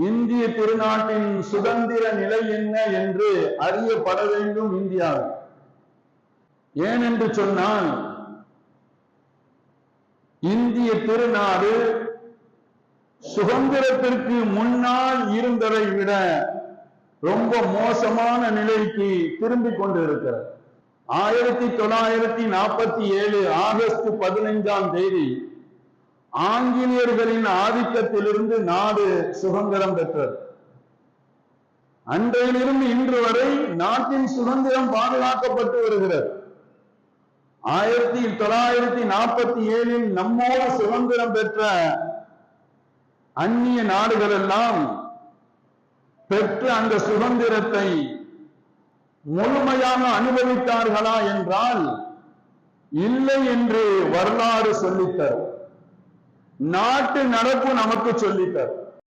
இந்திய திருநாட்டின் சுதந்திர நிலை என்ன என்று அறியப்பட வேண்டும் இந்தியாவில். ஏனென்று சொன்னால், இந்திய திருநாடு சுதந்திரத்திற்கு முன்னால் இருந்ததை விட ரொம்ப மோசமான நிலைக்கு திரும்பிக் கொண்டிருக்கிறது. 1947 ஆகஸ்ட் 15ஆம் தேதி ஆங்கிலேயர்களின் ஆதிக்கத்திலிருந்து நாடு சுதந்திரம் பெற்றது. அன்றையிலிருந்து இன்று வரை நாட்டின் சுதந்திரம் பாதுகாக்கப்பட்டு வருகிறது. 1947 நம்மோடு சுதந்திரம் பெற்ற அந்நிய நாடுகள் எல்லாம் பெற்ற அந்த சுதந்திரத்தை முழுமையாக அனுபவித்தார்களா என்றால் இல்லை என்று வரலாறு சொல்லித்தரும். நாட்டு நடப்பு நமக்கு சொல்லித்தரும்.